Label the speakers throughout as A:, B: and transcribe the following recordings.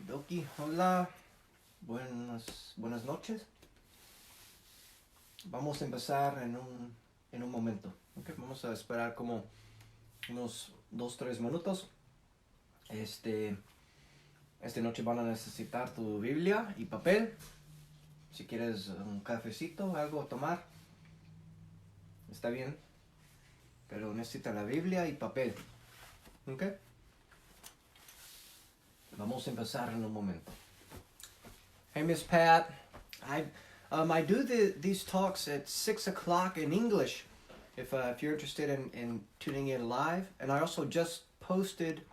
A: Okidoki, hola, buenas noches. Vamos a empezar en un momento. Okay, vamos a esperar como unos 2-3 minutos. Esta noche van a necesitar tu Biblia y papel. Si quieres un cafecito, algo a tomar, está bien. Pero necesita la Biblia y papel. ¿Ok? Vamos a empezar en un momento. Hey, Miss Pat. I do these talks at 6 o'clock in English, if you're interested in tuning in live. And I also just posted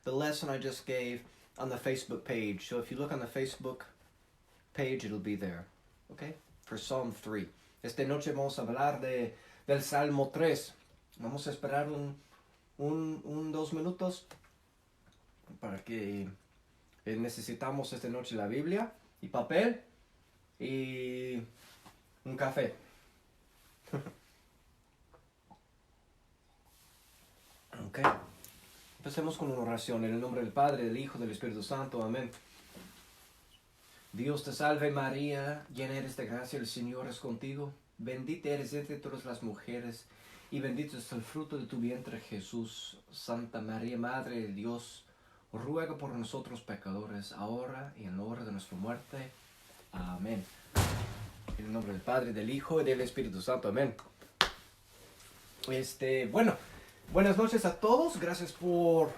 A: the lesson I just gave on the Facebook page. So if you look on the Facebook page, it'll be there. Okay? For Psalm 3. Esta noche vamos a hablar del Salmo 3. Vamos a esperar dos minutos para que necesitamos esta noche la Biblia y papel y un café. Ok. Empecemos con una oración. En el nombre del Padre, del Hijo, del Espíritu Santo. Amén. Dios te salve María, llena eres de gracia, el Señor es contigo. Bendita eres entre todas las mujeres y bendito es el fruto de tu vientre Jesús. Santa María, Madre de Dios, ruega por nosotros pecadores, ahora y en la hora de nuestra muerte. Amén. En el nombre del Padre, del Hijo y del Espíritu Santo. Amén. Bueno, buenas noches a todos. Gracias por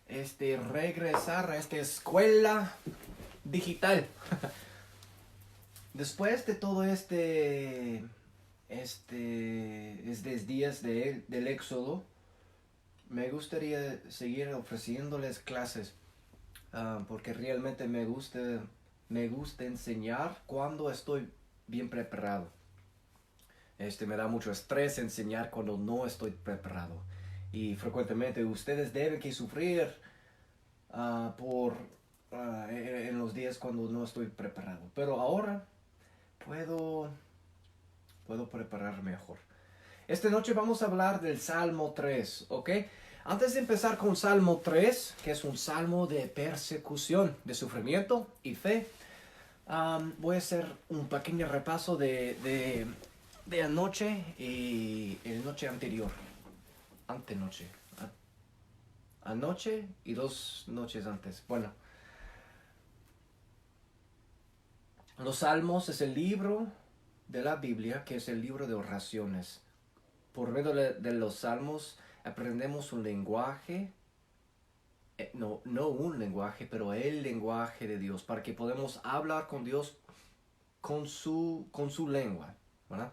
A: regresar a esta escuela digital. Después de todo estos días del Éxodo, me gustaría seguir ofreciéndoles clases, porque realmente me gusta enseñar cuando estoy bien preparado. Me da mucho estrés enseñar cuando no estoy preparado. Y frecuentemente ustedes deben que sufrir en los días cuando no estoy preparado. Pero ahora puedo prepararme mejor. Esta noche vamos a hablar del Salmo 3, ¿ok? Antes de empezar con Salmo 3, que es un salmo de persecución, de sufrimiento y fe, voy a hacer un pequeño repaso de anoche y la noche anterior. Antenoche. Anoche y 2 noches antes. Bueno. Los Salmos es el libro de la Biblia, que es el libro de oraciones. Por medio de los Salmos aprendemos un lenguaje, no un lenguaje, pero el lenguaje de Dios, para que podamos hablar con Dios con su lengua, ¿verdad?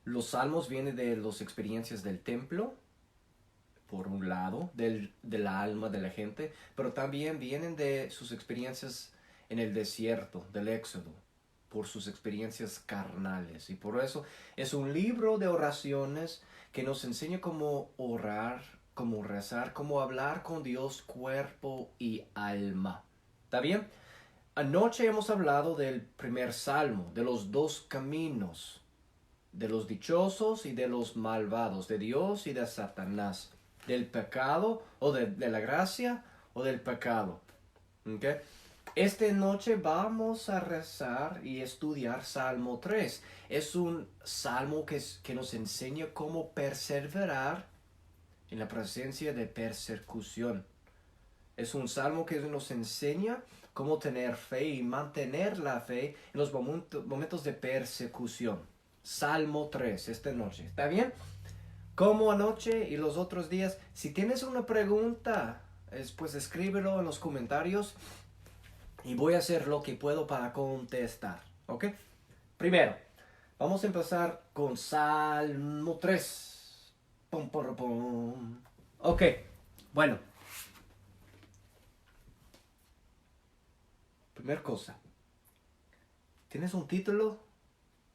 A: Los Salmos vienen de las experiencias del templo, por un lado, del alma de la gente, pero también vienen de sus experiencias en el desierto, del Éxodo, por sus experiencias carnales. Y por eso es un libro de oraciones que nos enseña cómo orar, cómo rezar, cómo hablar con Dios, cuerpo y alma. ¿Está bien? Anoche hemos hablado del primer salmo, de los 2 caminos, de los dichosos y de los malvados, de Dios y de Satanás, del pecado o de la gracia o del pecado. ¿Okay? Esta noche vamos a rezar y estudiar Salmo 3. Es un salmo que nos enseña cómo perseverar en la presencia de persecución. Es un salmo que nos enseña cómo tener fe y mantener la fe en los momentos de persecución. Salmo 3, esta noche. ¿Está bien? Como anoche y los otros días. Si tienes una pregunta, pues escríbelo en los comentarios. Y voy a hacer lo que puedo para contestar, ¿ok? Primero, vamos a empezar con Salmo 3. Pum, pum, pum. Ok, bueno. Primera cosa. ¿Tienes un título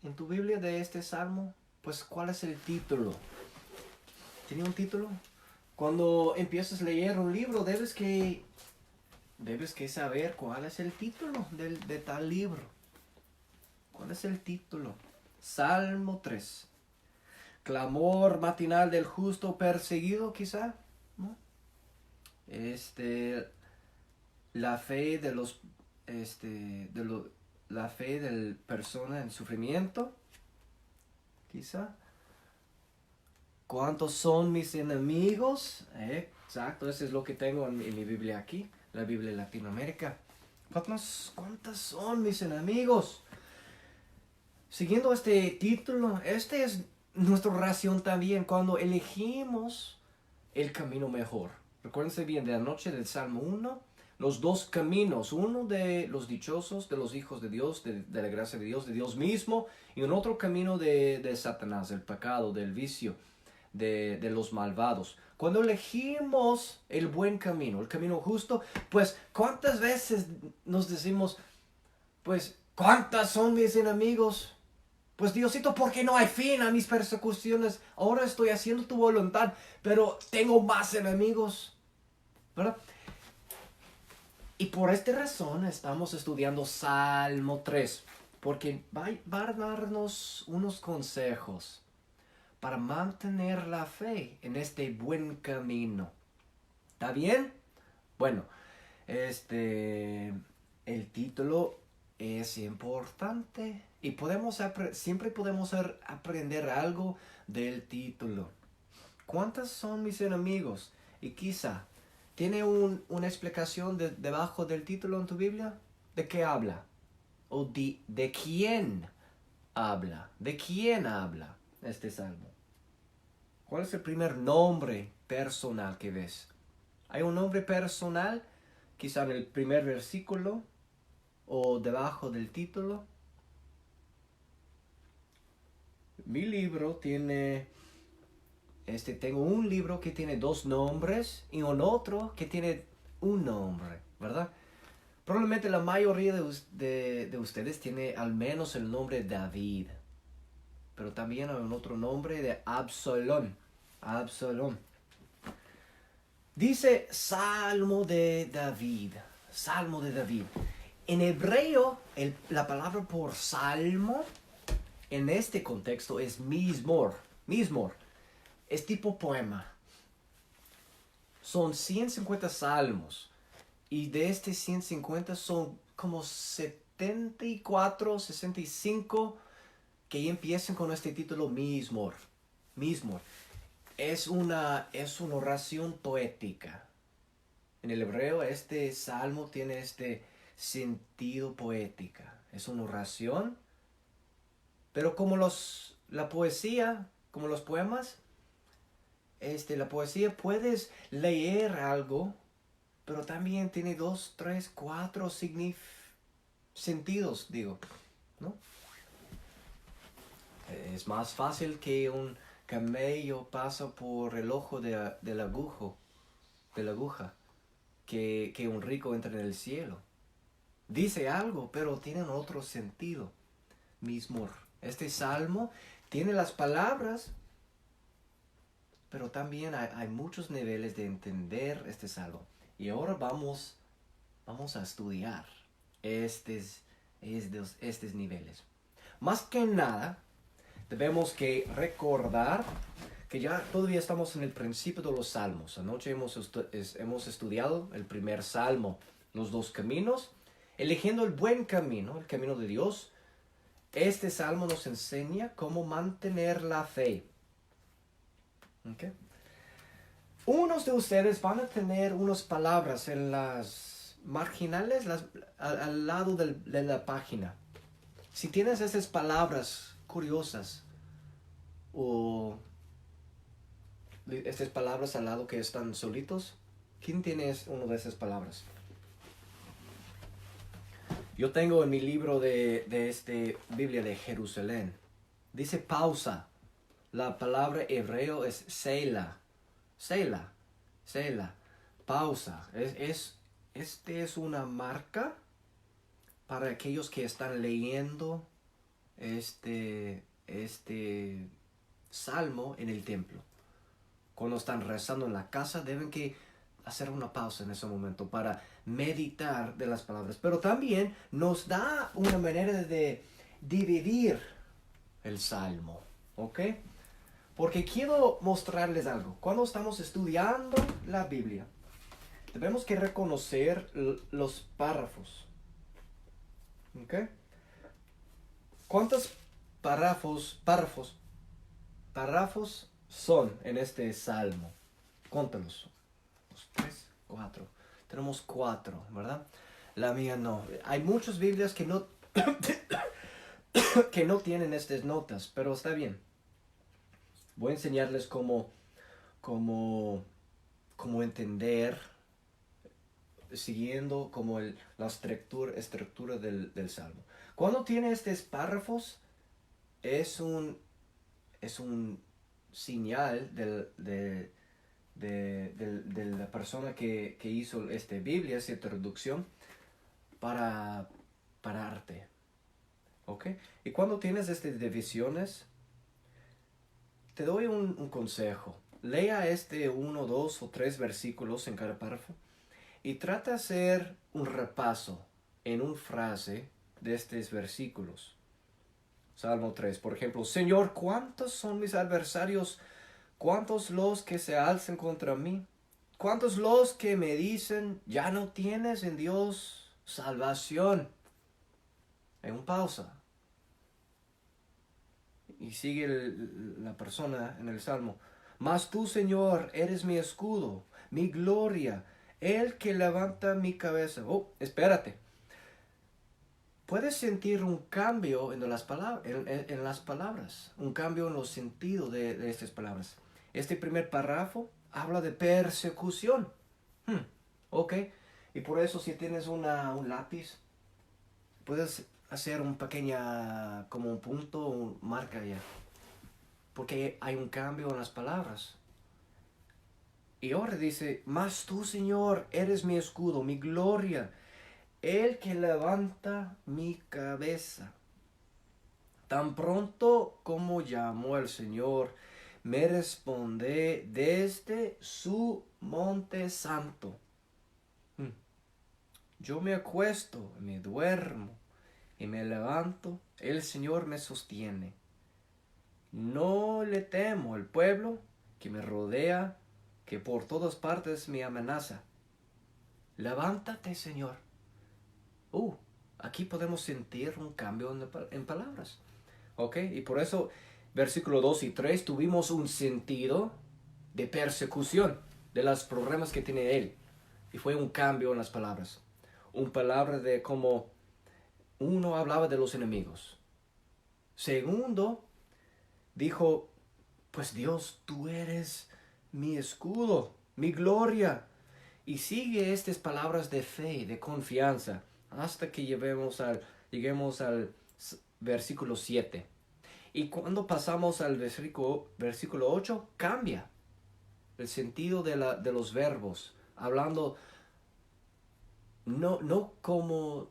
A: en tu Biblia de este Salmo? Pues, ¿cuál es el título? ¿Tiene un título? Cuando empiezas a leer un libro, debes que saber cuál es el título de tal libro. ¿Cuál es el título? Salmo 3. Clamor matinal del justo perseguido, quizá, ¿no? la fe de los, la fe de la persona en sufrimiento, quizá. ¿Cuántos son mis enemigos? Exacto, eso es lo que tengo en mi Biblia aquí, la Biblia de Latinoamérica. ¿Cuántas son mis enemigos? Siguiendo este título, este es nuestra oración también cuando elegimos el camino mejor. Recuérdense bien de la noche del Salmo 1, los dos caminos, uno de los dichosos, de los hijos de Dios, de la gracia de Dios mismo, y un otro camino de Satanás, del pecado, del vicio, de los malvados. Cuando elegimos el buen camino, el camino justo, pues ¿cuántas veces nos decimos, pues, ¿cuántas son mis enemigos? Pues Diosito, ¿por qué no hay fin a mis persecuciones? Ahora estoy haciendo tu voluntad, pero tengo más enemigos, ¿verdad? Y por esta razón estamos estudiando Salmo 3, porque va a darnos unos consejos para mantener la fe en este buen camino. ¿Está bien? Bueno, el título es importante y siempre podemos aprender algo del título. ¿Cuántos son mis enemigos? Y quizá, ¿tiene una explicación debajo del título en tu Biblia? ¿De qué habla? ¿O de quién habla? ¿De quién habla este salmo? ¿Cuál es el primer nombre personal que ves? ¿Hay un nombre personal? Quizá en el primer versículo o debajo del título. Mi libro tiene, tengo un libro que tiene dos nombres y un otro que tiene un nombre, ¿verdad? Probablemente la mayoría de ustedes tiene al menos el nombre David, pero también hay un otro nombre de Absalón. Absalón. Dice Salmo de David. Salmo de David. En hebreo, la palabra por salmo en este contexto es mismor. Mismor. Es tipo poema. Son 150 salmos. Y de este 150 son como 74, 65 que empiezan con este título mismor. Mismor. Es una oración poética. En el hebreo este salmo tiene este sentido poética. Es una oración, pero como la poesía, como los poemas, la poesía puedes leer algo, pero también tiene 2, 3, 4 sentidos, digo, ¿no? Es más fácil que un camello pasa por el ojo de la aguja, que un rico entra en el cielo. Dice algo, pero tiene otro sentido. Mismo. Este salmo tiene las palabras, pero también hay muchos niveles de entender este salmo. Y ahora vamos a estudiar estos niveles. Más que nada, debemos que recordar que ya todavía estamos en el principio de los salmos. Anoche hemos estudiado el primer salmo, los dos caminos, eligiendo el buen camino, el camino de Dios. Este salmo nos enseña cómo mantener la fe. ¿Okay? Unos de ustedes van a tener unas palabras en las marginales, al lado de la página. Si tienes esas palabras curiosas o estas palabras al lado que están solitos, ¿quién tiene una de esas palabras? Yo tengo en mi libro de Biblia de Jerusalén. Dice pausa. La palabra hebreo es Selah. Selah. Selah. Pausa. Es una marca para aquellos que están leyendo este salmo en el templo. Cuando están rezando en la casa, deben que hacer una pausa en ese momento para meditar de las palabras. Pero también nos da una manera de dividir el salmo. ¿Ok? Porque quiero mostrarles algo. Cuando estamos estudiando la Biblia, Debemos que reconocer los párrafos. ¿Ok? ¿Cuántos párrafos son en este salmo? Cuéntalos. 2, 3, 4. Tenemos 4, ¿verdad? La mía no. Hay muchas Biblias que no, que no tienen estas notas, pero está bien. Voy a enseñarles cómo entender, siguiendo como la estructura del salmo. Cuando tiene estos párrafos, es un señal de la persona que hizo esta Biblia, esta traducción, para arte. ¿Ok? Y cuando tienes estas divisiones, te doy un consejo. Lea 1, 2 o 3 versículos en cada párrafo y trata de hacer un repaso en una frase de estos versículos. Salmo 3, por ejemplo. Señor, ¿cuántos son mis adversarios? ¿Cuántos los que se alzan contra mí? ¿Cuántos los que me dicen, ya no tienes en Dios salvación? En un pausa. Y sigue la persona en el Salmo. Mas tú, Señor, eres mi escudo, mi gloria, el que levanta mi cabeza. Oh, espérate. Puedes sentir un cambio en las palabras, un cambio en los sentidos de estas palabras. Este primer párrafo habla de persecución. Ok, y por eso si tienes un lápiz, puedes hacer un pequeña, como un punto, marca ya. Porque hay un cambio en las palabras. Y ahora dice, mas tú, Señor, eres mi escudo, mi gloria, el que levanta mi cabeza. Tan pronto como llamó el Señor, me responde desde su monte santo. Yo me acuesto, me duermo y me levanto, el Señor me sostiene. No le temo al pueblo que me rodea, que por todas partes me amenaza. Levántate, Señor. Aquí podemos sentir un cambio en palabras. ¿Ok? Y por eso, versículo 2 y 3, tuvimos un sentido de persecución de los problemas que tiene él. Y fue un cambio en las palabras. Una palabra de como uno hablaba de los enemigos. Segundo, dijo, pues Dios, tú eres mi escudo, mi gloria. Y sigue estas palabras de fe, de confianza, hasta que lleguemos al versículo 7. Y cuando pasamos al versículo 8, cambia el sentido de los verbos, hablando no como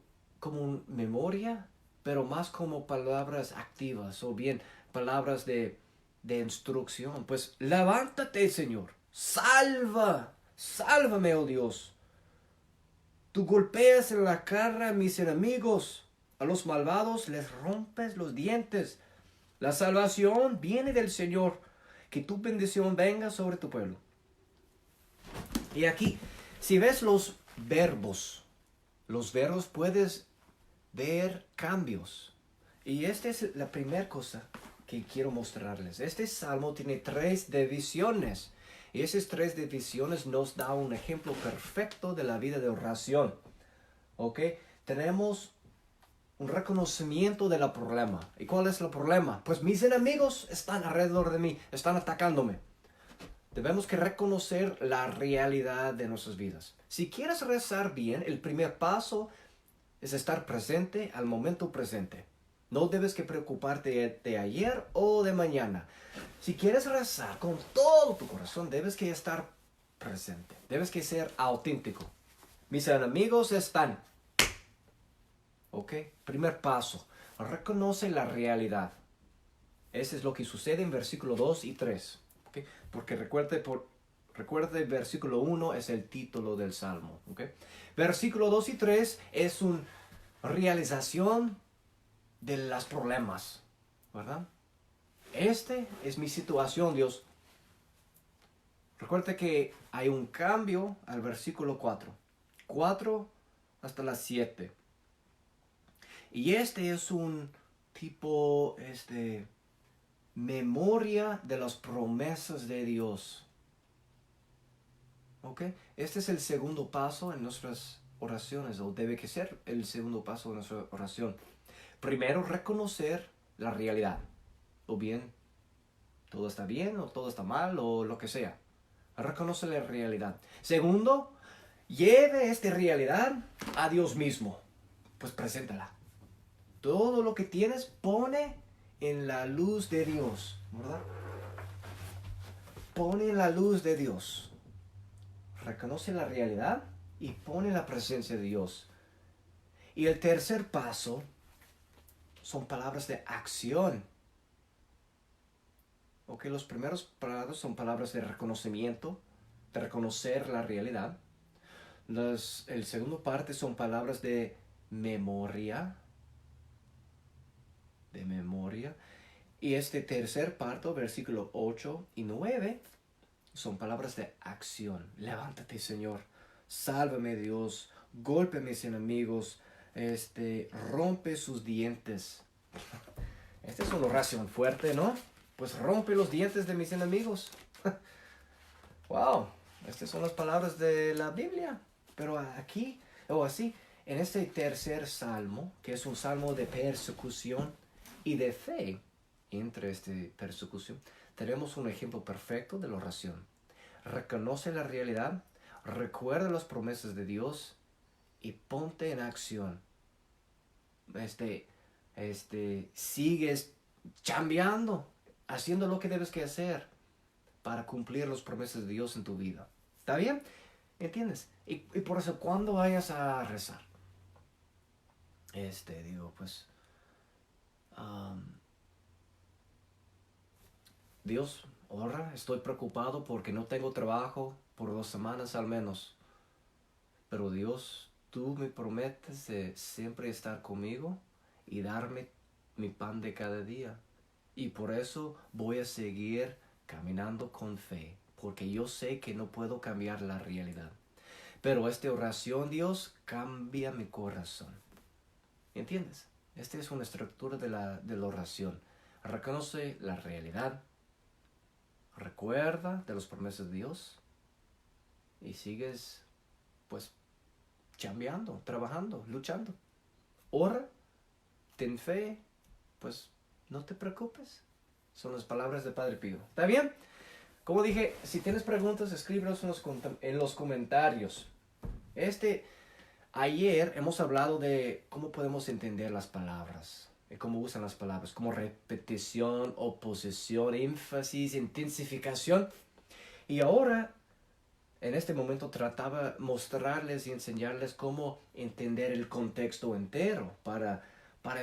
A: memoria, pero más como palabras activas, o bien palabras de instrucción. Pues levántate, Señor, sálvame, oh Dios. Tú golpeas en la cara a mis enemigos, a los malvados les rompes los dientes. La salvación viene del Señor, que tu bendición venga sobre tu pueblo. Y aquí, si ves los verbos puedes ver cambios. Y esta es la primera cosa que quiero mostrarles. Este salmo tiene 3 divisiones. Y esas 3 divisiones nos da un ejemplo perfecto de la vida de oración. ¿Ok? Tenemos un reconocimiento del problema. ¿Y cuál es el problema? Pues mis enemigos están alrededor de mí, están atacándome. Debemos que reconocer la realidad de nuestras vidas. Si quieres rezar bien, el primer paso es estar presente al momento presente. No debes que preocuparte de ayer o de mañana. Si quieres rezar con todo tu corazón, debes que estar presente. Debes que ser auténtico. Mis enemigos están. ¿Ok? Primer paso. Reconoce la realidad. Ese es lo que sucede en versículo 2 y 3. ¿Ok? Porque recuerde, versículo 1 es el título del Salmo. ¿Ok? Versículo 2 y 3 es una realización de los problemas. ¿Verdad? Este es mi situación, Dios. Recuerda que hay un cambio al versículo 4. 4 hasta las 7. Y este es un tipo, memoria de las promesas de Dios. ¿Ok? Este es el segundo paso en nuestras oraciones, o debe que ser el segundo paso de nuestra oración. Primero, reconocer la realidad. O bien, todo está bien, o todo está mal, o lo que sea. Reconoce la realidad. Segundo, lleve esta realidad a Dios mismo. Pues preséntala. Todo lo que tienes, pone en la luz de Dios, ¿verdad? Pone en la luz de Dios. Reconoce la realidad y pone la presencia de Dios. Y el tercer paso son palabras de acción. Ok, los primeros palabras son palabras de reconocimiento, de reconocer la realidad. El segundo parte son palabras de memoria. Y este tercer parte, versículo 8 y 9, son palabras de acción. Levántate, Señor. Sálvame, Dios. Golpe a mis enemigos. Rompe sus dientes. Esta es una oración fuerte, ¿no? Pues rompe los dientes de mis enemigos. Wow. Estas son las palabras de la Biblia. Pero aquí, o así, en este tercer salmo, que es un salmo de persecución y de fe, entre esta persecución, tenemos un ejemplo perfecto de la oración. Reconoce la realidad, recuerda las promesas de Dios y ponte en acción. Sigues chambeando, haciendo lo que debes que hacer para cumplir las promesas de Dios en tu vida. ¿Está bien? ¿Entiendes? Y por eso cuando vayas a rezar, pues, Dios, ahora estoy preocupado porque no tengo trabajo por 2 semanas al menos. Pero Dios, tú me prometes de siempre estar conmigo y darme mi pan de cada día. Y por eso voy a seguir caminando con fe, porque yo sé que no puedo cambiar la realidad. Pero esta oración, Dios, cambia mi corazón. ¿Entiendes? Esta es una estructura de la oración. Reconoce la realidad, recuerda de las promesas de Dios y sigues, pues, chambeando, trabajando, luchando. Ora, ten fe, pues no te preocupes. Son las palabras de Padre Pío. ¿Está bien? Como dije, si tienes preguntas, escríbelos en los comentarios. Ayer hemos hablado de cómo podemos entender las palabras, de cómo usan las palabras, como repetición, oposición, énfasis, intensificación. Y ahora, en este momento, trataba de mostrarles y enseñarles cómo entender el contexto entero para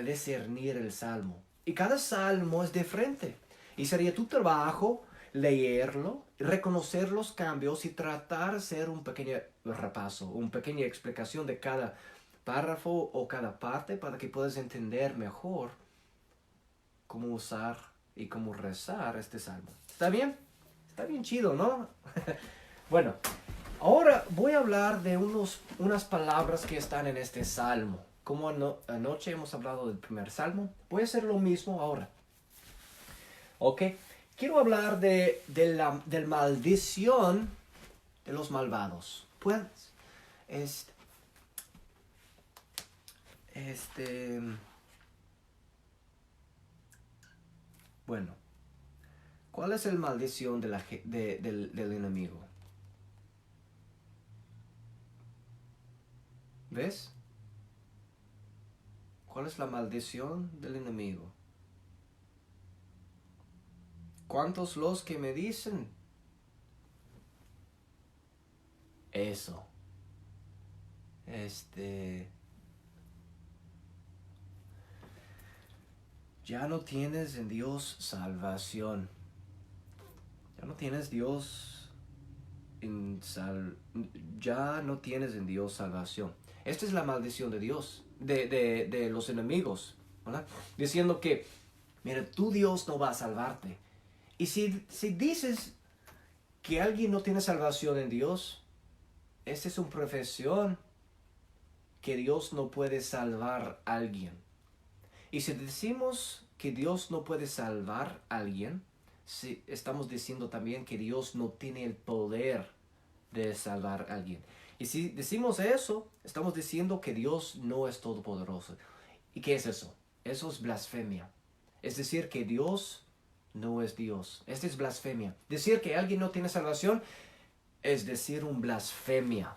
A: discernir el salmo. Y cada salmo es diferente. Y sería tu trabajo leerlo, reconocer los cambios y tratar de hacer un pequeño repaso, una pequeña explicación de cada párrafo o cada parte para que puedas entender mejor cómo usar y cómo rezar este salmo. ¿Está bien? Está bien chido, ¿no? Bueno, ahora voy a hablar de unas palabras que están en este salmo. Como anoche hemos hablado del primer salmo, voy a hacer lo mismo ahora. ¿Ok? Quiero hablar de la maldición de los malvados. Pues, bueno, ¿cuál es la maldición del enemigo? ¿Ves? ¿Cuál es la maldición del enemigo? ¿Cuántos los que me dicen eso? Ya no tienes en Dios salvación. Ya no tienes ya no tienes en Dios salvación. Esta es la maldición de Dios, de los enemigos, ¿verdad? Diciendo que, mira, tu Dios no va a salvarte. Y si dices, que alguien no tiene salvación en Dios, esta es una profesión que Dios no puede salvar a alguien. Y si decimos que Dios no puede salvar a alguien, sí, estamos diciendo también que Dios no tiene el poder de salvar a alguien. Y si decimos eso, estamos diciendo que Dios no es todopoderoso. ¿Y qué es eso? Eso es blasfemia. Es decir, que Dios no es Dios. Esta es blasfemia. Decir que alguien no tiene salvación es decir un blasfemia.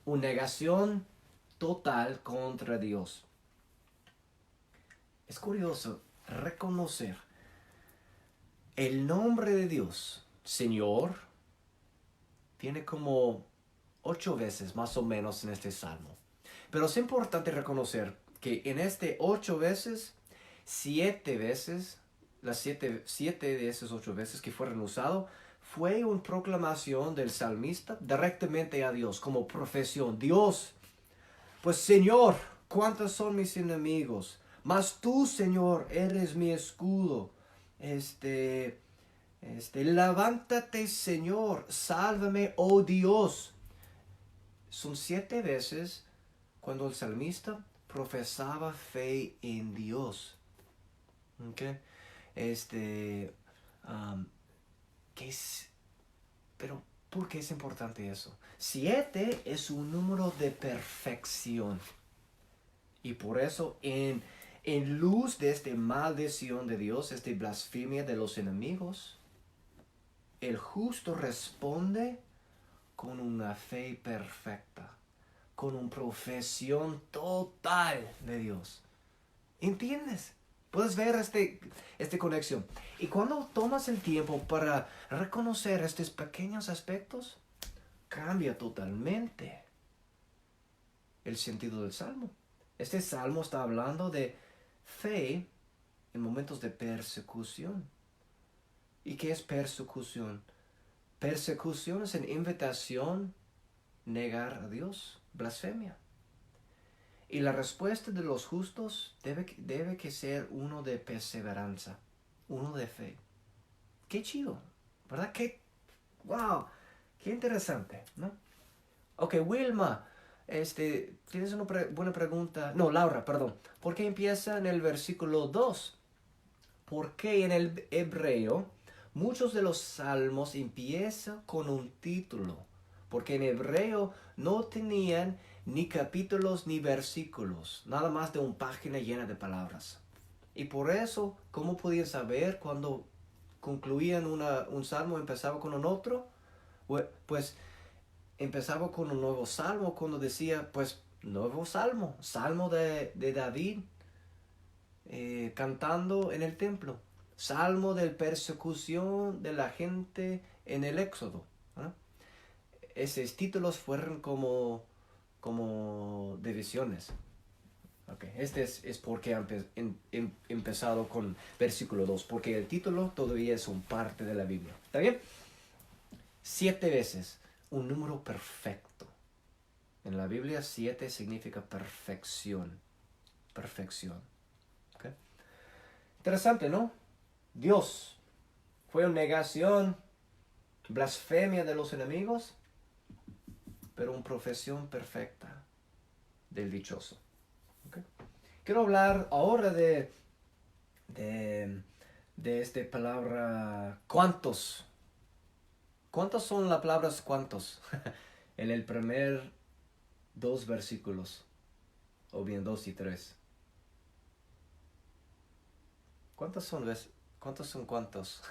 A: Una negación total contra Dios. Es curioso reconocer el nombre de Dios, Señor, tiene como 8 veces más o menos en este salmo. Pero es importante reconocer que en este 8 veces, 7 veces, las 7 de esas 8 veces que fueron usados, fue una proclamación del salmista directamente a Dios, como profesión. Dios, pues Señor, ¿cuántos son mis enemigos? Mas tú, Señor, eres mi escudo. Levántate, Señor, sálvame, oh Dios. Son 7 veces cuando el salmista profesaba fe en Dios. ¿Okay? ¿Qué es? Pero, ¿por qué es importante eso? 7 es un número de perfección. Y por eso, en luz de esta maldición de Dios, esta blasfemia de los enemigos, el justo responde con una fe perfecta, con una profesión total de Dios. ¿Entiendes? Puedes ver esta conexión. Y cuando tomas el tiempo para reconocer estos pequeños aspectos, cambia totalmente el sentido del salmo. Este salmo está hablando de fe en momentos de persecución. ¿Y qué es persecución? Persecución es una invitación a negar a Dios, blasfemia. Y la respuesta de los justos debe que ser uno de perseverancia, uno de fe. Qué chido, ¿verdad? Wow, qué interesante, ¿no? Ok, Wilma, tienes una buena pregunta. No, Laura, perdón. ¿Por qué empieza en el versículo 2? Porque en el hebreo muchos de los salmos empiezan con un título. Porque en hebreo no tenían ni capítulos ni versículos, nada más de una página llena de palabras. Y por eso, ¿cómo podían saber cuando concluían un salmo empezaba con un otro? Pues empezaba con un nuevo salmo cuando decía, pues, nuevo salmo, salmo de David cantando en el templo, salmo de persecución de la gente en el Éxodo. Esos títulos fueron como divisiones. Okay. Este es porque he empezado con versículo 2, porque el título todavía es un parte de la Biblia. ¿Está bien? 7 veces, un número perfecto. En la Biblia 7 significa perfección. Perfección. Okay. Interesante, ¿no? Dios fue una negación, blasfemia de los enemigos, pero una profesión perfecta del dichoso. Okay. Quiero hablar ahora de esta palabra cuántos. ¿Cuántos son las palabras cuántos? En el primer 2 versículos, o bien 2 y 3. ¿Cuántos son? ¿Cuántos son cuántos?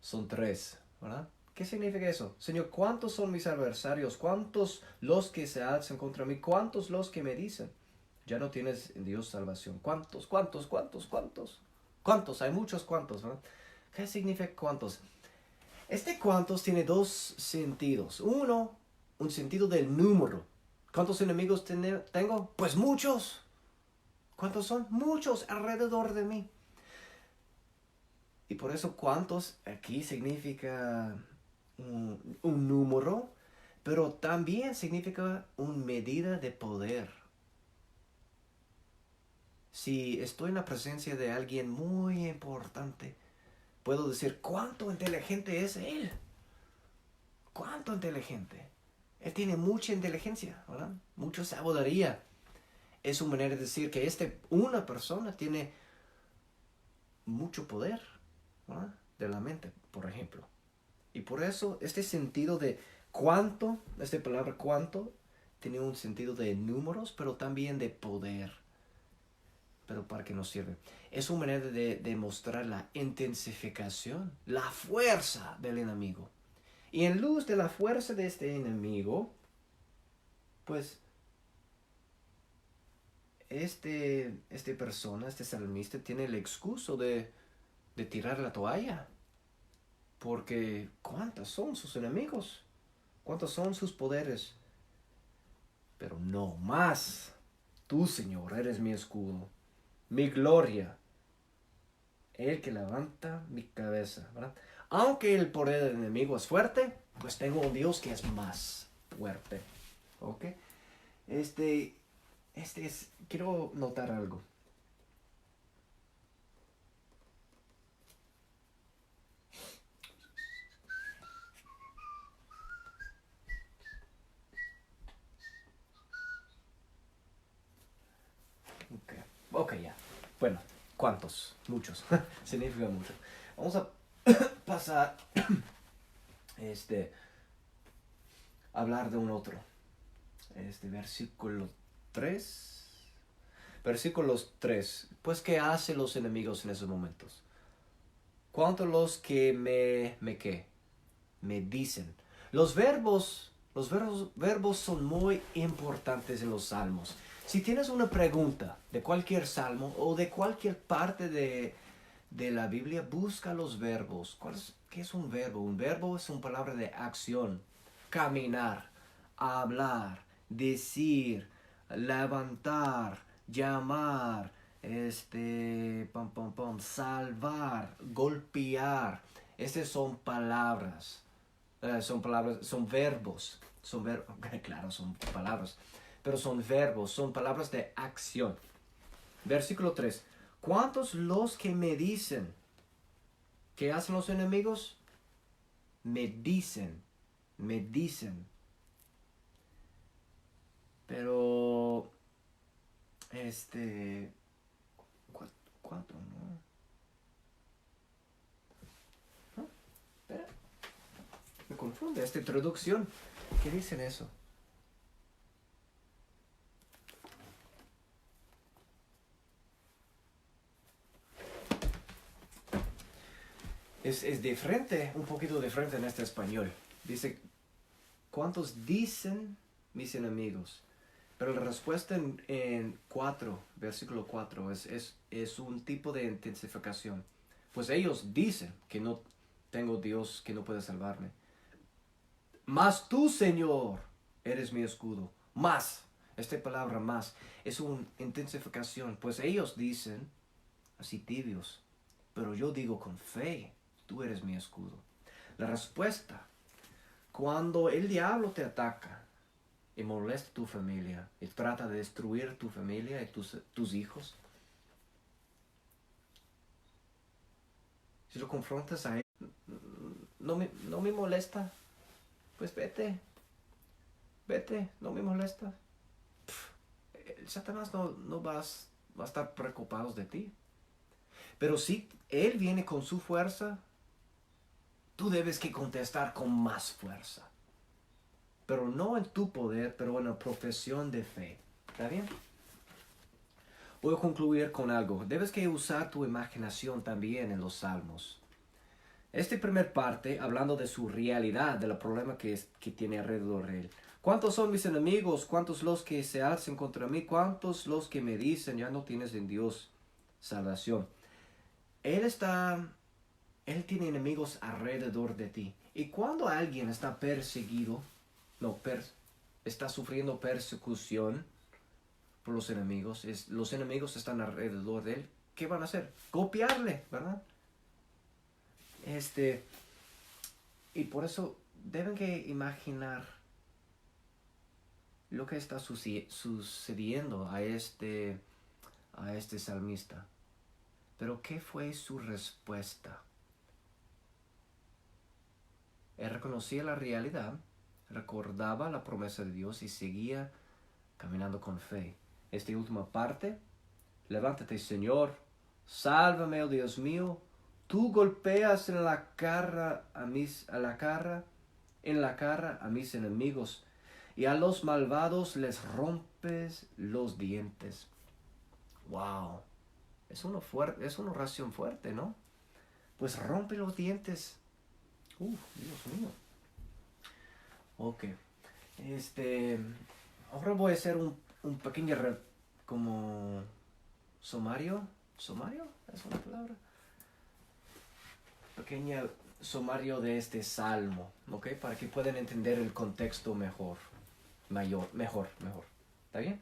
A: Son 3, ¿verdad? ¿Qué significa eso? Señor, ¿cuántos son mis adversarios? ¿Cuántos los que se alzan contra mí? ¿Cuántos los que me dicen? Ya no tienes en Dios salvación. ¿Cuántos? ¿Cuántos? ¿Cuántos? ¿Cuántos? ¿Cuántos? Hay muchos cuántos, ¿verdad? ¿Qué significa cuántos? Este cuántos tiene 2 sentidos. Uno, un sentido del número. ¿Cuántos enemigos tengo? Pues muchos. ¿Cuántos son? Muchos alrededor de mí. Y por eso cuántos aquí significa un número, pero también significa una medida de poder. Si estoy en la presencia de alguien muy importante, puedo decir cuánto inteligente es él. Cuánto inteligente. Él tiene mucha inteligencia, ¿verdad? Mucha sabiduría. Es una manera de decir que una persona tiene mucho poder, ¿verdad? De la mente, por ejemplo. Y por eso este sentido de cuánto, esta palabra cuánto, tiene un sentido de números, pero también de poder. Pero ¿para qué nos sirve? Es una manera de demostrar la intensificación, la fuerza del enemigo. Y en luz de la fuerza de este enemigo, pues este persona, este salmista, tiene el excuso de tirar la toalla. Porque ¿cuántos son sus enemigos? ¿Cuántos son sus poderes? Pero no más. Tú, Señor, eres mi escudo, mi gloria, el que levanta mi cabeza, ¿verdad? Aunque el poder del enemigo es fuerte, pues tengo un Dios que es más fuerte. ¿Ok? Quiero notar algo. Ok, ya. Bueno, ¿cuántos? Muchos. Significa mucho. Vamos a pasar hablar de un otro. Versículo 3. Versículos 3. Pues, ¿qué hacen los enemigos en esos momentos? ¿Cuántos los que ¿qué? Me dicen? Los verbos son muy importantes en los salmos. Si tienes una pregunta de cualquier salmo o de cualquier parte de la Biblia, busca los verbos. ¿Qué es un verbo? Un verbo es una palabra de acción. Caminar, hablar, decir, levantar, llamar, salvar, golpear. Estas son palabras. Son verbos. Claro, son palabras. Pero son verbos, son palabras de acción. Versículo 3. ¿Cuántos los que me dicen? ¿Qué hacen los enemigos? Me dicen. Pero, ¿cuánto? ¿No? Espera, me confunde esta traducción. ¿Qué dicen eso? Es diferente, un poquito diferente en este español. Dice, ¿cuántos dicen mis enemigos? Pero la respuesta en 4, versículo 4, es un tipo de intensificación. Pues ellos dicen que no tengo Dios que no puede salvarme. Mas tú, Señor, eres mi escudo. Más, esta palabra más, es una intensificación. Pues ellos dicen, así tibios, pero yo digo con fe, tú eres mi escudo. La respuesta, cuando el diablo te ataca y molesta tu familia y trata de destruir tu familia y tus hijos, si lo confrontas a él, no me molesta, pues vete, no me molesta. El Satanás no va a estar preocupado de ti. Pero si él viene con su fuerza, tú debes que contestar con más fuerza. Pero no en tu poder, pero en la profesión de fe. ¿Está bien? Voy a concluir con algo. Debes que usar tu imaginación también en los salmos. Esta primera parte, hablando de su realidad, del problema que tiene alrededor de él. ¿Cuántos son mis enemigos? ¿Cuántos los que se alzan contra mí? ¿Cuántos los que me dicen ya no tienes en Dios salvación? Él tiene enemigos alrededor de ti. Y cuando alguien está perseguido, está sufriendo persecución por los enemigos, los enemigos están alrededor de él, ¿qué van a hacer? Copiarle, ¿verdad? Y por eso deben que imaginar lo que está sucediendo a este salmista. Pero ¿qué fue su respuesta? Él reconocía la realidad, recordaba la promesa de Dios y seguía caminando con fe. Esta última parte, levántate, Señor, sálvame, oh Dios mío, tú golpeas en la cara a mis enemigos, y a los malvados les rompes los dientes. Wow, es una oración fuerte, ¿no? Pues rompe los dientes. Dios mío. Ok. Ahora voy a hacer un pequeño como sumario. ¿Sumario? ¿Es una palabra? Pequeño sumario de este salmo, ¿ok? Para que puedan entender el contexto mejor. Mejor. ¿Está bien?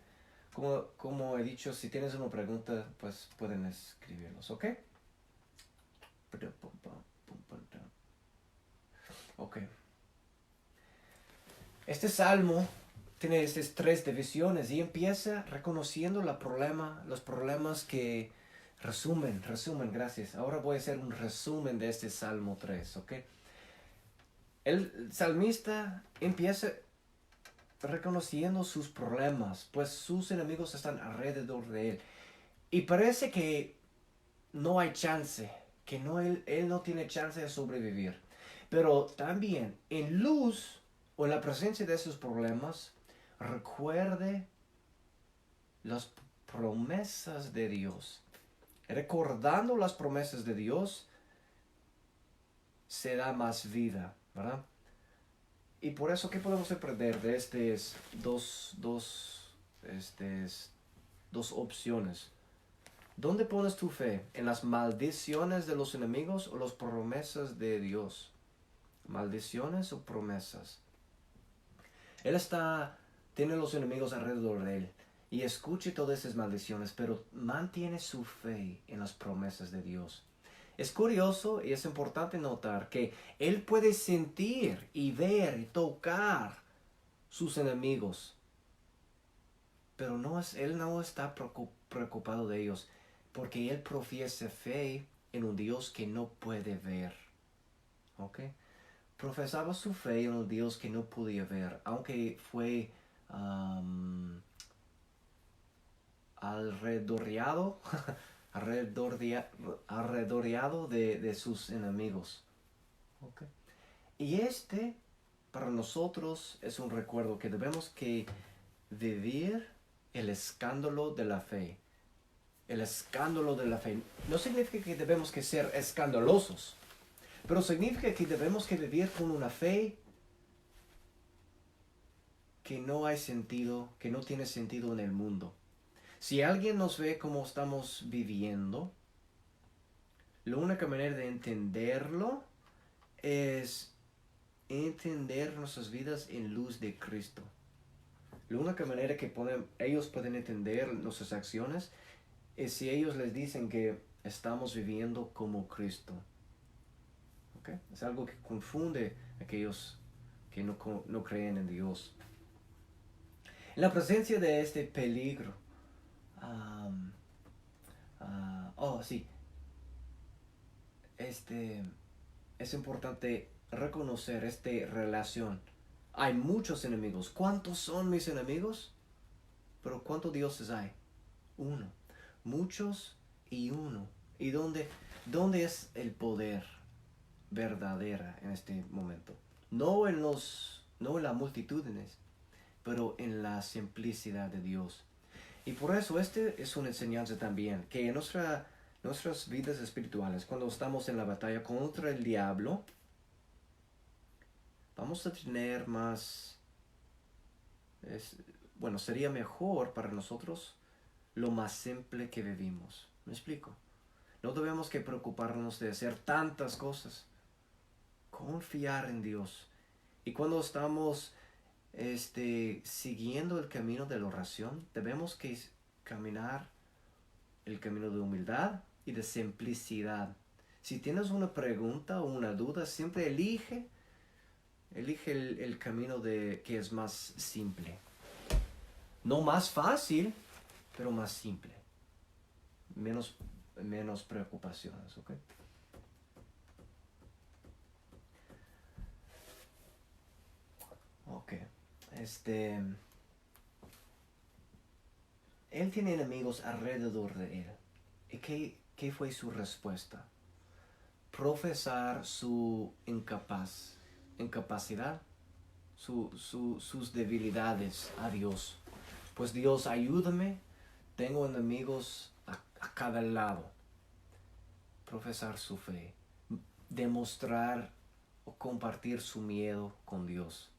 A: Como he dicho, si tienes una pregunta, pues pueden escribirlos, ¿ok? Ok. Este salmo tiene estas tres divisiones y empieza reconociendo los problemas que resumen, gracias. Ahora voy a hacer un resumen de este Salmo 3, ¿ok? El salmista empieza reconociendo sus problemas, pues sus enemigos están alrededor de él. Y parece que no hay chance, que él no tiene chance de sobrevivir. Pero también en luz o en la presencia de esos problemas, recuerde las promesas de Dios. Recordando las promesas de Dios, se da más vida, ¿verdad? Y por eso, ¿qué podemos aprender de estas dos opciones? ¿Dónde pones tu fe? ¿En las maldiciones de los enemigos o las promesas de Dios? ¿Maldiciones o promesas? Él tiene los enemigos alrededor de él y escuche todas esas maldiciones, pero mantiene su fe en las promesas de Dios. Es curioso y es importante notar que él puede sentir y ver y tocar sus enemigos, pero él no está preocupado de ellos, porque él profiesa fe en un Dios que no puede ver. ¿Ok? Profesaba su fe en un Dios que no podía ver, aunque fue alredoreado de sus enemigos. Okay. Y para nosotros, es un recuerdo que debemos que vivir el escándalo de la fe. El escándalo de la fe. No significa que debemos que ser escandalosos, pero significa que debemos que vivir con una fe que no hay sentido, que no tiene sentido en el mundo. Si alguien nos ve como estamos viviendo, la única manera de entenderlo es entender nuestras vidas en luz de Cristo. La única manera que ellos pueden entender nuestras acciones es si ellos les dicen que estamos viviendo como Cristo. ¿Okay? Es algo que confunde a aquellos que no creen en Dios. En la presencia de este peligro, sí, es importante reconocer esta relación. Hay muchos enemigos. ¿Cuántos son mis enemigos? Pero ¿cuántos dioses hay? Uno. Muchos y uno. ¿Y dónde es el poder verdadera en este momento? No en las multitudes, pero en la simplicidad de Dios. Y por eso es una enseñanza también, que en nuestras vidas espirituales, cuando estamos en la batalla contra el diablo, vamos a tener sería mejor para nosotros lo más simple que vivimos. ¿Me explico? No debemos que preocuparnos de hacer tantas cosas. Confiar en Dios. Y cuando estamos siguiendo el camino de la oración, debemos que caminar el camino de humildad y de simplicidad. Si tienes una pregunta o una duda, siempre elige el camino que es más simple. No más fácil, pero más simple. Menos preocupaciones, ¿ok? Ok. Él tiene enemigos alrededor de él. ¿Y qué fue su respuesta? Profesar su incapacidad, sus debilidades a Dios. Pues Dios, ayúdame, tengo enemigos a cada lado. Profesar su fe, demostrar o compartir su miedo con Dios.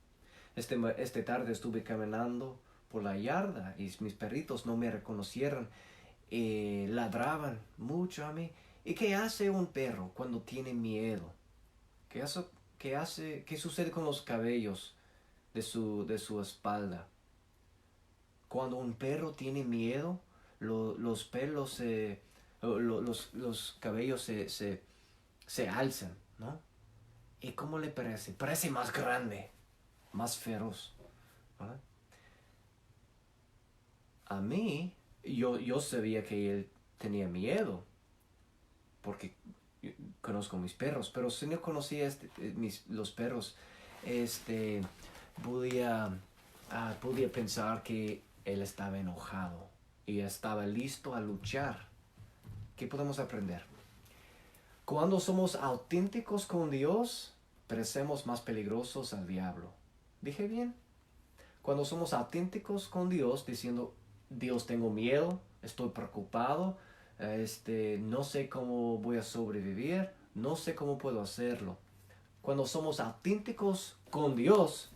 A: Este tarde estuve caminando por la yarda y mis perritos no me reconocieron, ladraban mucho a mí. ¿Y qué hace un perro cuando tiene miedo? ¿Qué sucede con los cabellos de su espalda? Cuando un perro tiene miedo, los pelos los cabellos se alzan, ¿no? ¿Y cómo le parece? Parece más grande, más feroz, ¿verdad? A mí, yo sabía que él tenía miedo, porque yo conozco mis perros, pero si no conocía los perros, este, podía pensar que él estaba enojado y estaba listo a luchar. ¿Qué podemos aprender? Cuando somos auténticos con Dios, parecemos más peligrosos al diablo. ¿Dije bien? Cuando somos auténticos con Dios, diciendo, Dios, tengo miedo, estoy preocupado, no sé cómo voy a sobrevivir, no sé cómo puedo hacerlo. Cuando somos auténticos con Dios,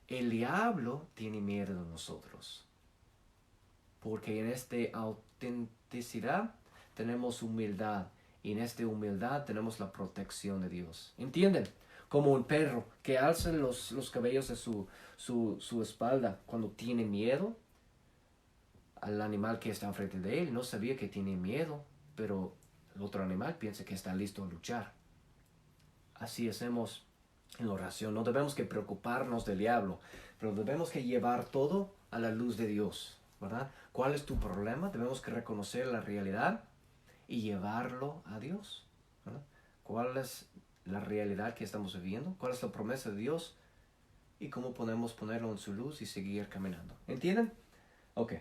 A: el diablo tiene miedo de nosotros. Porque en esta autenticidad tenemos humildad. Y en esta humildad tenemos la protección de Dios. ¿Entienden? Como un perro que alza los cabellos de su espalda cuando tiene miedo al animal que está enfrente de él. No sabía que tiene miedo, pero el otro animal piensa que está listo a luchar. Así hacemos en la oración. No debemos que preocuparnos del diablo, pero debemos que llevar todo a la luz de Dios, ¿verdad? ¿Cuál es tu problema? Debemos que reconocer la realidad y llevarlo a Dios, ¿verdad? ¿Cuál es la realidad que estamos viviendo? ¿Cuál es la promesa de Dios? Y cómo podemos ponerlo en su luz y seguir caminando. ¿Entienden? Ok.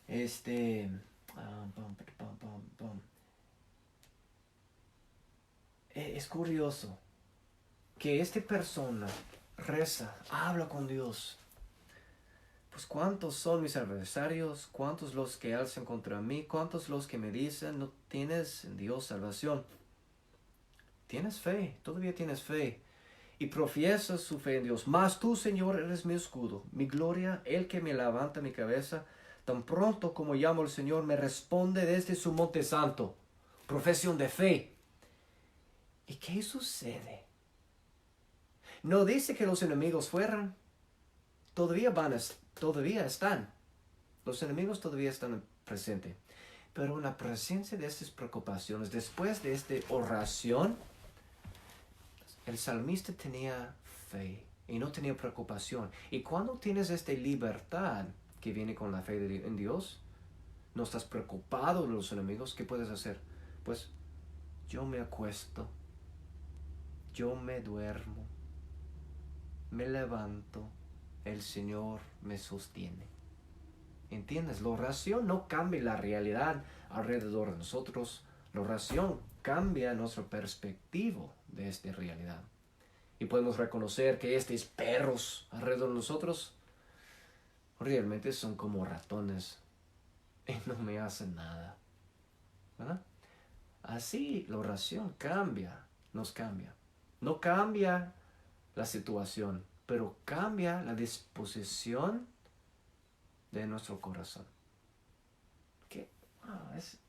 A: Es curioso que esta persona reza, habla con Dios. Pues ¿cuántos son mis adversarios? ¿Cuántos los que alzan contra mí? ¿Cuántos los que me dicen no tienes en Dios salvación? Tienes fe, todavía tienes fe. Y profiesas su fe en Dios. Mas tú, Señor, eres mi escudo, mi gloria, el que me levanta mi cabeza. Tan pronto como llamo al Señor, me responde desde su monte santo. Profesión de fe. ¿Y qué sucede? No dice que los enemigos fueran. Todavía están. Los enemigos todavía están presentes. Pero en la presencia de estas preocupaciones, después de esta oración, el salmista tenía fe y no tenía preocupación. Y cuando tienes esta libertad que viene con la fe en Dios, no estás preocupado de los enemigos, ¿qué puedes hacer? Pues yo me acuesto, yo me duermo, me levanto, el Señor me sostiene. ¿Entiendes? La oración no cambia la realidad alrededor de nosotros. La oración cambia nuestra perspectiva de esta realidad. Y podemos reconocer que estos perros alrededor de nosotros realmente son como ratones y no me hacen nada, ¿verdad? Así la oración nos cambia. No cambia la situación, pero cambia la disposición de nuestro corazón. Que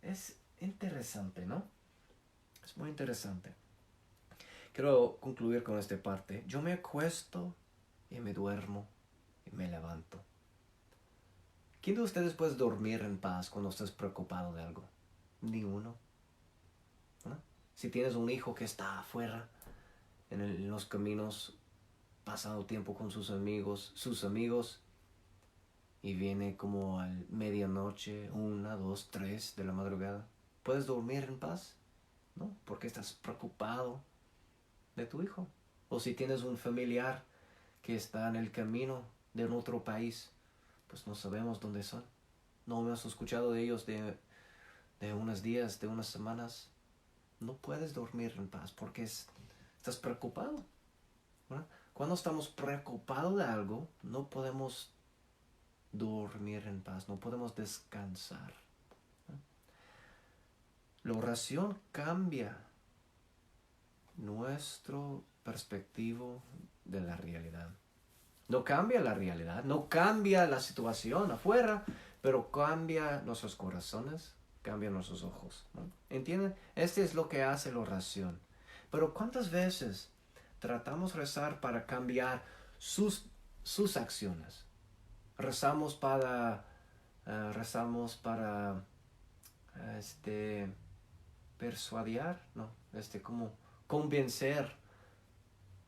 A: es interesante, ¿no? Es muy interesante. Quiero concluir con esta parte. Yo me acuesto y me duermo y me levanto. ¿Quién de ustedes puede dormir en paz cuando estás preocupado de algo? Ni uno, ¿no? Si tienes un hijo que está afuera en los caminos pasando tiempo con sus amigos y viene como a medianoche, 1, 2, 3 de la madrugada, ¿puedes dormir en paz? No, porque estás preocupado de tu hijo. O si tienes un familiar que está en el camino de otro país, pues no sabemos dónde son. No hemos escuchado de ellos de unos días, de unas semanas. No puedes dormir en paz porque estás preocupado, ¿verdad? Cuando estamos preocupados de algo, no podemos dormir en paz, no podemos descansar. La oración cambia nuestro perspectivo de la realidad. No cambia la realidad, no cambia la situación afuera, pero cambia nuestros corazones, cambia nuestros ojos, ¿no? ¿Entienden? Este es lo que hace la oración. Pero ¿cuántas veces tratamos de rezar para cambiar sus acciones? Rezamos para persuadir, no, como convencer.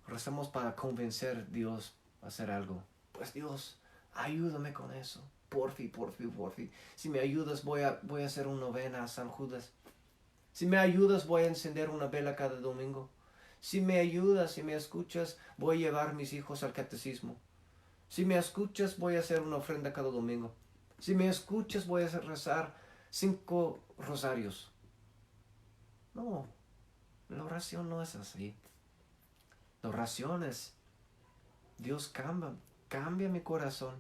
A: Rezamos para convencer a Dios a hacer algo. Pues Dios, ayúdame con eso. Porfi. Si me ayudas, voy a hacer una novena a San Judas. Si me ayudas, voy a encender una vela cada domingo. Si me ayudas, si me escuchas, voy a llevar a mis hijos al catecismo. Si me escuchas, voy a hacer una ofrenda cada domingo. Si me escuchas, voy a rezar 5 rosarios. No, la oración no es así. La oración es, Dios, cambia mi corazón.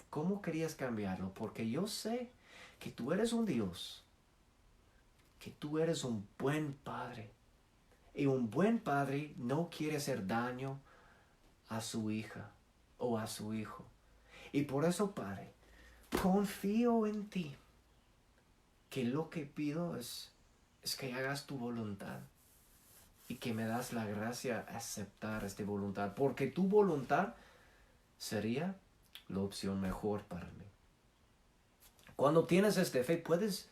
A: ¿Cómo querías cambiarlo? Porque yo sé que tú eres un Dios, que tú eres un buen padre. Y un buen padre no quiere hacer daño a su hija o a su hijo. Y por eso, Padre, confío en ti, que lo que pido es que hagas tu voluntad y que me das la gracia a aceptar esta voluntad, porque tu voluntad sería la opción mejor para mí. Cuando tienes esta fe, puedes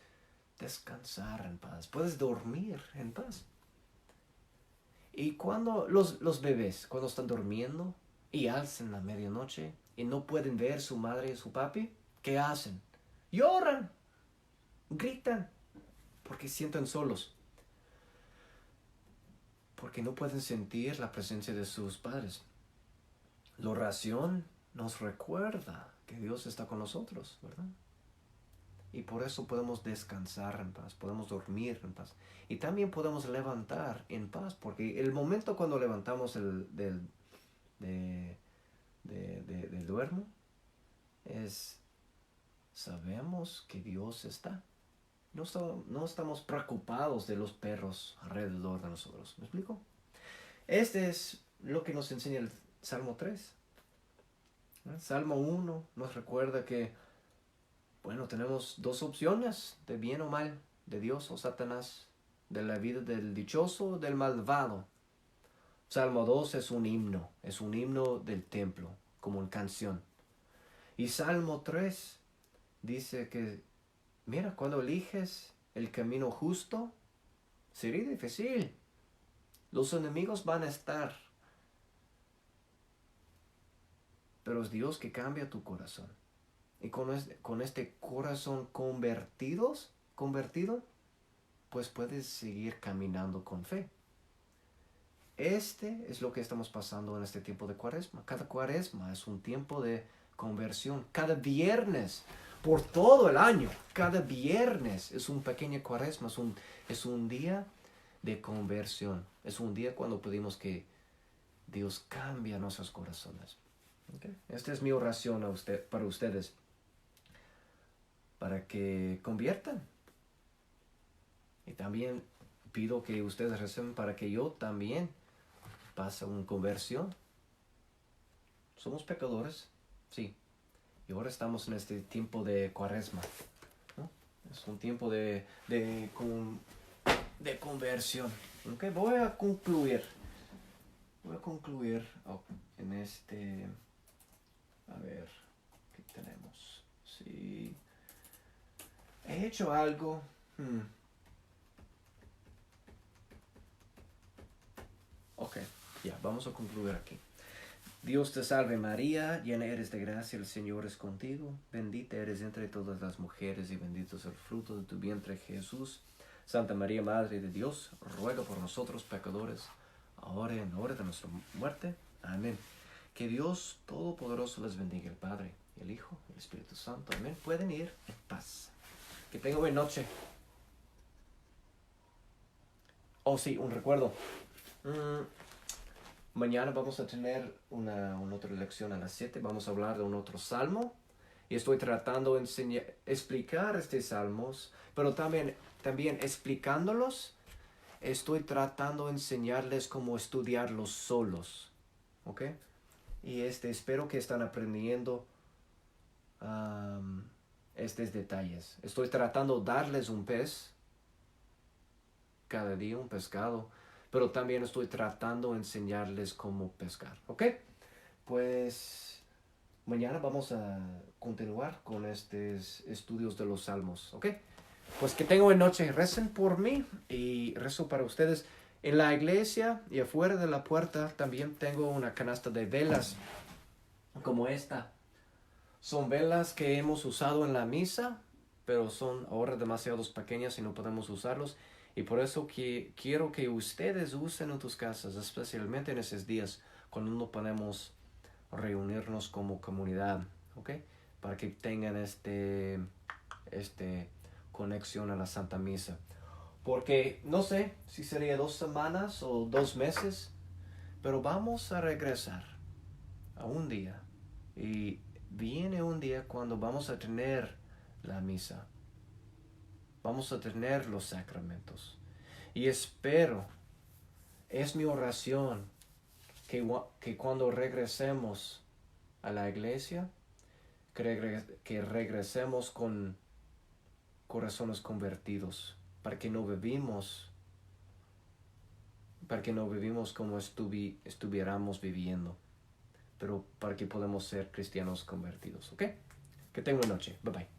A: descansar en paz, puedes dormir en paz. Y cuando los bebés, cuando están durmiendo y alzan la medianoche y no pueden ver su madre y su papi, ¿qué hacen? Lloran, gritan, porque sienten solos, porque no pueden sentir la presencia de sus padres. La oración nos recuerda que Dios está con nosotros, ¿verdad? Y por eso podemos descansar en paz, podemos dormir en paz. Y también podemos levantar en paz, porque el momento cuando levantamos del duermo es, sabemos que Dios está. No estamos preocupados de los perros alrededor de nosotros. ¿Me explico? Este es lo que nos enseña el Salmo 3. Salmo 1 nos recuerda que, bueno, tenemos 2 opciones de bien o mal, de Dios o Satanás, de la vida del dichoso o del malvado. Salmo 2 es un himno del templo, como en canción. Y Salmo 3 dice que, mira, cuando eliges el camino justo, sería difícil. Los enemigos van a estar. Pero es Dios que cambia tu corazón. Y con este corazón convertido, pues puedes seguir caminando con fe. Este es lo que estamos pasando en este tiempo de Cuaresma. Cada Cuaresma es un tiempo de conversión. Cada viernes, por todo el año, cada viernes es un pequeño Cuaresma. Es un día de conversión. Es un día cuando pedimos que Dios cambie nuestros corazones. Okay. Esta es mi oración para ustedes, para que conviertan. Y también pido que ustedes recen para que yo también pase una conversión. Somos pecadores, sí. Y ahora estamos en este tiempo de Cuaresma, ¿no? Es un tiempo de conversión. Okay. Voy a concluir en este. A ver, ¿qué tenemos? Sí. He hecho algo. Ok, ya, vamos a concluir aquí. Dios te salve María, llena eres de gracia, el Señor es contigo. Bendita eres entre todas las mujeres y bendito es el fruto de tu vientre Jesús. Santa María, Madre de Dios, ruega por nosotros pecadores, ahora y en la hora de nuestra muerte. Amén. Que Dios Todopoderoso les bendiga, el Padre, el Hijo, el Espíritu Santo. Amén. Pueden ir en paz. Que tengan buena noche. Oh, sí, un recuerdo. Mañana vamos a tener una otra lección a las 7. Vamos a hablar de un otro salmo. Y estoy tratando de explicar estos salmos, pero también explicándolos, estoy tratando de enseñarles cómo estudiarlos solos. ¿Ok? Y espero que están aprendiendo estos detalles. Estoy tratando de darles un pez cada día, un pescado, pero también estoy tratando de enseñarles cómo pescar. ¿Ok? Pues mañana vamos a continuar con estos estudios de los salmos. ¿Ok? Pues que tengan buena noche. Recen por mí y rezo para ustedes. En la iglesia y afuera de la puerta también tengo una canasta de velas como esta. Son velas que hemos usado en la misa, pero son ahora demasiado pequeñas y no podemos usarlos. Y por eso quiero que ustedes usen en tus casas, especialmente en esos días cuando no podemos reunirnos como comunidad, ¿ok? Para que tengan este conexión a la Santa Misa. Porque no sé si sería 2 semanas o 2 meses, pero vamos a regresar a un día. Y viene un día cuando vamos a tener la misa. Vamos a tener los sacramentos. Y espero, es mi oración, que cuando regresemos a la iglesia, que regresemos con corazones convertidos, para que no vivimos como estuviéramos viviendo, pero para que podamos ser cristianos convertidos. ¿Ok? Que tengan una noche. Bye bye.